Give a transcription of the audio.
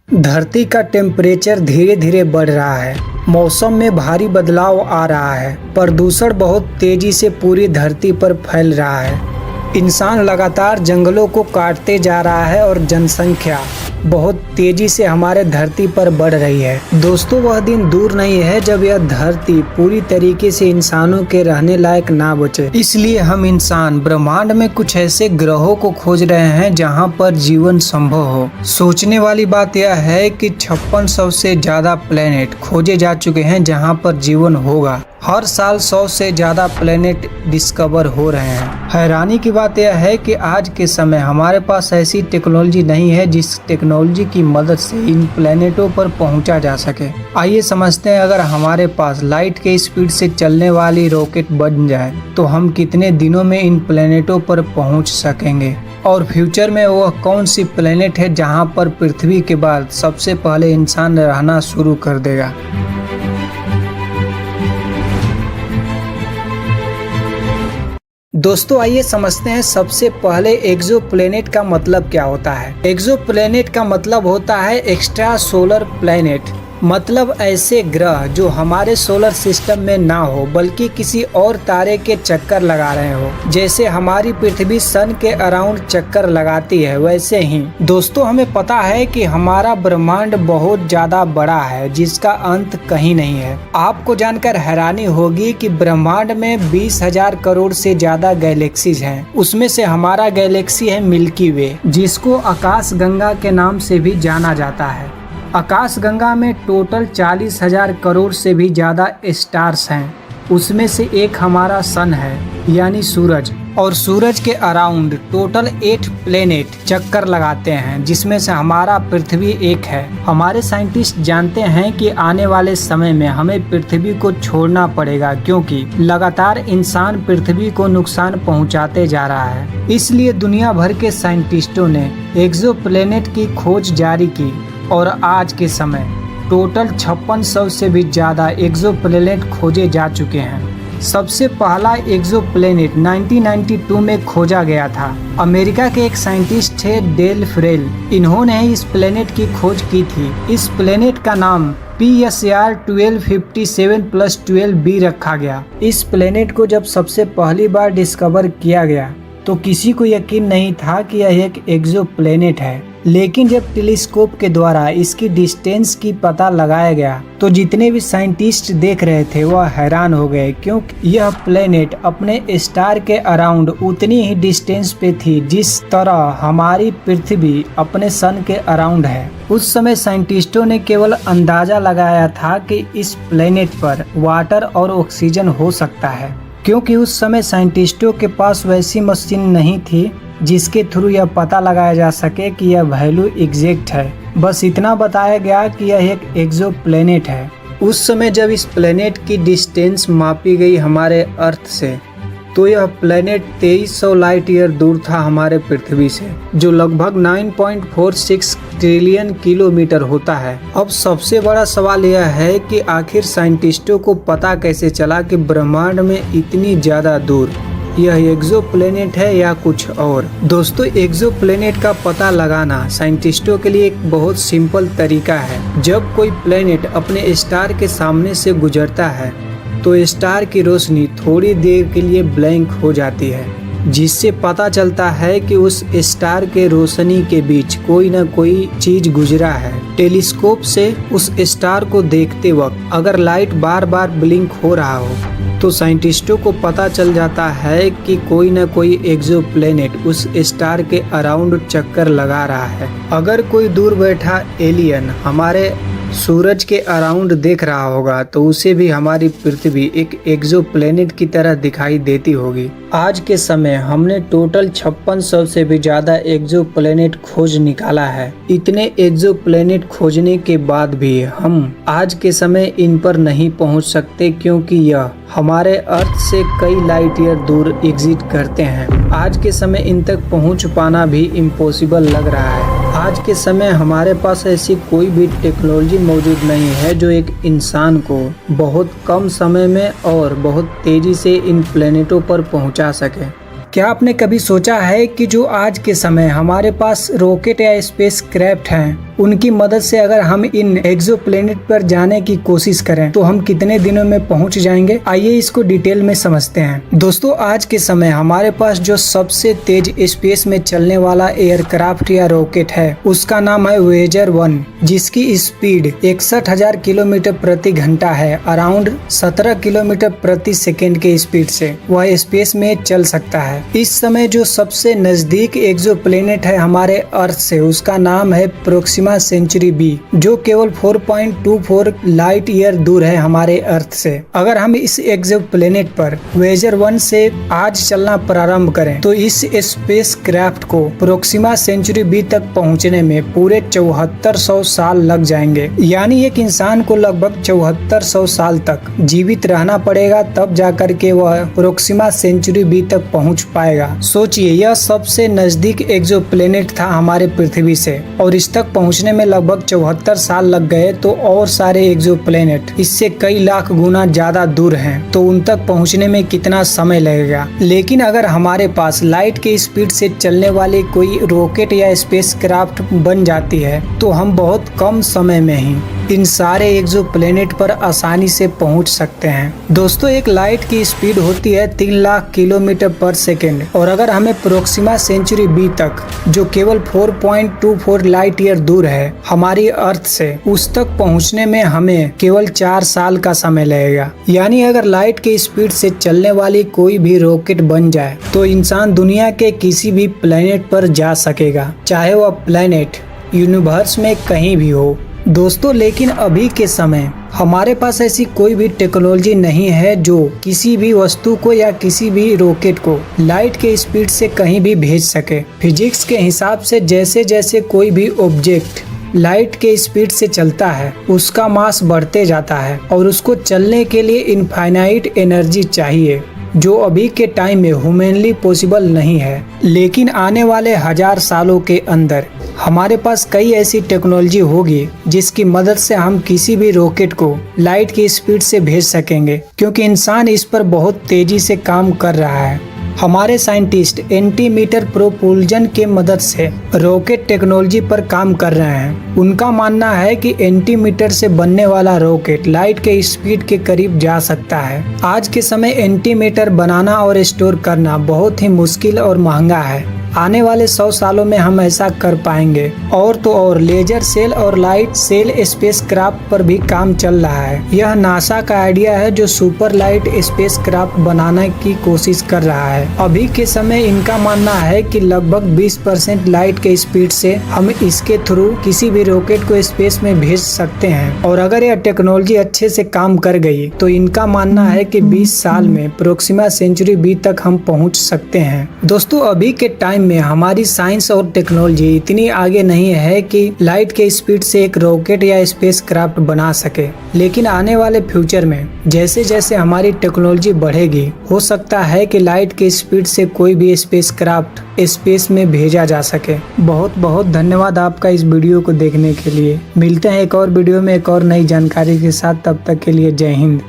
धरती का टेम्परेचर धीरे धीरे बढ़ रहा है। मौसम में भारी बदलाव आ रहा है। प्रदूषण बहुत तेजी से पूरी धरती पर फैल रहा है। इंसान लगातार जंगलों को काटते जा रहा है और जनसंख्या बहुत तेजी से हमारे धरती पर बढ़ रही है। दोस्तों, वह दिन दूर नहीं है जब यह धरती पूरी तरीके से इंसानों के रहने लायक ना बचे। इसलिए हम इंसान ब्रह्मांड में कुछ ऐसे ग्रहों को खोज रहे हैं जहां पर जीवन संभव हो। सोचने वाली बात यह है कि 5600 से ज्यादा प्लेनेट खोजे जा चुके हैं जहां पर जीवन होगा। हर साल 100 से ज्यादा प्लेनेट डिस्कवर हो रहे हैं। हैरानी की बात यह है कि आज के समय हमारे पास ऐसी टेक्नोलॉजी नहीं है जिस टेक्नोलॉजी की मदद से इन प्लेनेटों पर पहुंचा जा सके। आइए समझते हैं, अगर हमारे पास लाइट के स्पीड से चलने वाली रॉकेट बन जाए तो हम कितने दिनों में इन प्लेनेटों पर पहुंच सकेंगे, और फ्यूचर में वह कौन सी प्लेनेट है जहां पर पृथ्वी के बाद सबसे पहले इंसान रहना शुरू कर देगा। दोस्तों, आइए समझते हैं सबसे पहले एक्सोप्लैनेट का मतलब क्या होता है। एक्सोप्लैनेट का मतलब होता है एक्स्ट्रा सोलर प्लैनेट, मतलब ऐसे ग्रह जो हमारे सोलर सिस्टम में ना हो बल्कि किसी और तारे के चक्कर लगा रहे हो। जैसे हमारी पृथ्वी सन के अराउंड चक्कर लगाती है, वैसे ही दोस्तों हमें पता है कि हमारा ब्रह्मांड बहुत ज्यादा बड़ा है जिसका अंत कहीं नहीं है। आपको जानकर हैरानी होगी कि ब्रह्मांड में 20,000 करोड़ से ज्यादा गैलेक्सीज हैं। उसमें से हमारा गैलेक्सी है मिल्की वे, जिसको आकाश गंगा के नाम से भी जाना जाता है। आकाश गंगा में टोटल 40,000 करोड़ से भी ज़्यादा स्टार्स हैं। उसमें से एक हमारा सन है यानी सूरज, और सूरज के अराउंड टोटल 8 प्लेनेट चक्कर लगाते हैं, जिसमें से हमारा पृथ्वी एक है। हमारे साइंटिस्ट जानते हैं कि आने वाले समय में हमें पृथ्वी को छोड़ना पड़ेगा, क्योंकि लगातार इंसान पृथ्वी को नुकसान पहुंचाते जा रहा है। इसलिए दुनिया भर के साइंटिस्टों ने एक्सोप्लैनेट की खोज जारी की और आज के समय टोटल 5600 से भी ज़्यादा एक्सोप्लैनेट खोजे जा चुके हैं। सबसे पहला एक्सोप्लैनेट 1992 में खोजा गया था। अमेरिका के एक साइंटिस्ट थे डेल फ्रेल, इन्होंने इस प्लैनेट की खोज की थी। इस प्लैनेट का नाम PSR 1257+12b रखा गया। इस प्लैनेट को जब सबसे पहली बार डिस्कवर किया गया तो किसी को यकीन नहीं था कि यह एक एक्सोप्लैनेट है, लेकिन जब टेलीस्कोप के द्वारा इसकी डिस्टेंस की पता लगाया गया तो जितने भी साइंटिस्ट देख रहे थे वह हैरान हो गए, क्योंकि यह प्लेनेट अपने स्टार के अराउंड उतनी ही डिस्टेंस पे थी जिस तरह हमारी पृथ्वी अपने सन के अराउंड है। उस समय साइंटिस्टों ने केवल अंदाजा लगाया था कि इस प्लेनेट पर वाटर और ऑक्सीजन हो सकता है, क्योंकि उस समय साइंटिस्टों के पास वैसी मशीन नहीं थी जिसके थ्रू यह पता लगाया जा सके कि यह वैल्यू एग्जैक्ट है। बस इतना बताया गया कि यह एक एक्सोप्लैनेट है। उस समय जब इस प्लेनेट की डिस्टेंस मापी गई हमारे अर्थ से, तो यह प्लेनेट 2300 लाइट ईयर दूर था हमारे पृथ्वी से, जो लगभग 9.46 ट्रिलियन किलोमीटर होता है। अब सबसे बड़ा सवाल यह है कि आखिर साइंटिस्टों को पता कैसे चला कि ब्रह्मांड में इतनी ज्यादा दूर यह एक्सोप्लैनेट है या कुछ और। दोस्तों, एक्सोप्लैनेट का पता लगाना साइंटिस्टों के लिए एक बहुत सिंपल तरीका है। जब कोई प्लैनेट अपने स्टार के सामने से गुजरता है तो स्टार की रोशनी थोड़ी देर के लिए ब्लैंक हो जाती है, जिससे पता चलता है कि उस स्टार के रोशनी के बीच कोई न कोई चीज गुजरा है। टेलीस्कोप से उस स्टार को देखते वक्त अगर लाइट बार बार ब्लिंक हो रहा हो तो साइंटिस्टों को पता चल जाता है कि कोई न कोई एक्सोप्लैनेट उस स्टार के अराउंड चक्कर लगा रहा है। अगर कोई दूर बैठा एलियन हमारे सूरज के अराउंड देख रहा होगा तो उसे भी हमारी पृथ्वी एक एक्सोप्लैनेट की तरह दिखाई देती होगी। आज के समय हमने टोटल 5600 से भी ज्यादा एक्सोप्लैनेट खोज निकाला है। इतने एक्सोप्लैनेट खोजने के बाद भी हम आज के समय इन पर नहीं पहुंच सकते, क्योंकि यह हमारे अर्थ से कई लाइट ईयर दूर एग्जिट करते हैं। आज के समय इन तक पहुंच पाना भी इम्पॉसिबल लग रहा है। आज के समय हमारे पास ऐसी कोई भी टेक्नोलॉजी मौजूद नहीं है जो एक इंसान को बहुत कम समय में और बहुत तेजी से इन प्लेनेटों पर पहुंचा सके। क्या आपने कभी सोचा है कि जो आज के समय हमारे पास रॉकेट या स्पेस क्राफ्ट हैं, उनकी मदद से अगर हम इन एक्सोप्लैनेट पर जाने की कोशिश करें तो हम कितने दिनों में पहुंच जाएंगे? आइए इसको डिटेल में समझते हैं। दोस्तों, आज के समय हमारे पास जो सबसे तेज स्पेस में चलने वाला एयरक्राफ्ट या रॉकेट है, उसका नाम है वोयेजर 1, जिसकी स्पीड 61,000 किलोमीटर प्रति घंटा है। अराउंड 17 किलोमीटर प्रति सेकेंड के स्पीड से वह स्पेस में चल सकता है। इस समय जो सबसे नजदीक एक्सोप्लैनेट है हमारे अर्थ से, उसका नाम है प्रोक्सिमा सेंचुरी बी, जो केवल 4.24 लाइट ईयर दूर है हमारे अर्थ से। अगर हम इस एक्सोप्लैनेट पर वोयेजर 1 से आज चलना प्रारंभ करें तो इस स्पेस क्राफ्ट को प्रोक्सिमा सेंचुरी बी तक पहुंचने में पूरे 7400 साल लग जाएंगे। यानी एक इंसान को लगभग 7400 साल तक जीवित रहना पड़ेगा, तब जाकर के वह प्रोक्सिमा सेंचुरी बी तक पहुंच पाएगा। सोचिए, यह सबसे नजदीक एक्सोप्लैनेट था हमारे पृथ्वी से और इस तक पहुंचने में लगभग 74 साल लग गए। तो और सारे एक्सोप्लैनेट इससे कई लाख गुना ज्यादा दूर हैं, तो उन तक पहुंचने में कितना समय लगेगा। लेकिन अगर हमारे पास लाइट के स्पीड से चलने वाली कोई रॉकेट या स्पेस क्राफ्ट बन जाती है तो हम बहुत कम समय में ही इन सारे एक्सोप्लैनेट पर आसानी से पहुंच सकते हैं। दोस्तों, एक लाइट की स्पीड होती है 3 लाख किलोमीटर पर सेकेंड, और अगर हमें प्रोक्सिमा सेंचुरी बी तक, जो केवल 4.24 लाइट ईयर दूर है हमारी अर्थ से, उस तक पहुंचने में हमें केवल 4 साल का समय लगेगा। यानी अगर लाइट के स्पीड से चलने वाली कोई भी रॉकेट बन जाए तो इंसान दुनिया के किसी भी प्लेनेट पर जा सकेगा, चाहे वह प्लेनेट यूनिवर्स में कहीं भी हो। दोस्तों, लेकिन अभी के समय हमारे पास ऐसी कोई भी टेक्नोलॉजी नहीं है जो किसी भी वस्तु को या किसी भी रॉकेट को लाइट के स्पीड से कहीं भी भेज सके। फिजिक्स के हिसाब से जैसे जैसे कोई भी ऑब्जेक्ट लाइट के स्पीड से चलता है, उसका मास बढ़ते जाता है और उसको चलने के लिए इनफाइनाइट एनर्जी चाहिए, जो अभी के टाइम में ह्यूमनली पॉसिबल नहीं है। लेकिन आने वाले 1000 सालों के अंदर हमारे पास कई ऐसी टेक्नोलॉजी होगी जिसकी मदद से हम किसी भी रॉकेट को लाइट की स्पीड से भेज सकेंगे, क्योंकि इंसान इस पर बहुत तेजी से काम कर रहा है। हमारे साइंटिस्ट एंटीमीटर प्रोपल्जन के मदद से रॉकेट टेक्नोलॉजी पर काम कर रहे हैं। उनका मानना है कि एंटीमीटर से बनने वाला रॉकेट लाइट के स्पीड के करीब जा सकता है। आज के समय एंटीमीटर बनाना और स्टोर करना बहुत ही मुश्किल और महंगा है। आने वाले 100 सालों में हम ऐसा कर पाएंगे। और तो और लेजर सेल और लाइट सेल स्पेस क्राफ्ट पर भी काम चल रहा है। यह नासा का आइडिया है जो सुपर लाइट स्पेस क्राफ्ट बनाने की कोशिश कर रहा है। अभी के समय इनका मानना है कि लगभग 20% लाइट के स्पीड से हम इसके थ्रू किसी भी रॉकेट को स्पेस में भेज सकते हैं। और अगर यह टेक्नोलॉजी अच्छे से काम कर गई तो इनका मानना है कि 20 साल में प्रोक्सिमा सेंचुरी बी तक हम पहुंच सकते हैं। दोस्तों, अभी के टाइम में हमारी साइंस और टेक्नोलॉजी इतनी आगे नहीं है कि लाइट के स्पीड से एक रॉकेट या स्पेस क्राफ्ट बना सके। लेकिन आने वाले फ्यूचर में जैसे जैसे हमारी टेक्नोलॉजी बढ़ेगी, हो सकता है कि लाइट के स्पीड से कोई भी स्पेस क्राफ्ट स्पेस में भेजा जा सके। बहुत बहुत धन्यवाद आपका इस वीडियो को देखने के लिए। मिलते हैं एक और वीडियो में एक और नई जानकारी के साथ। तब तक के लिए जय हिंद।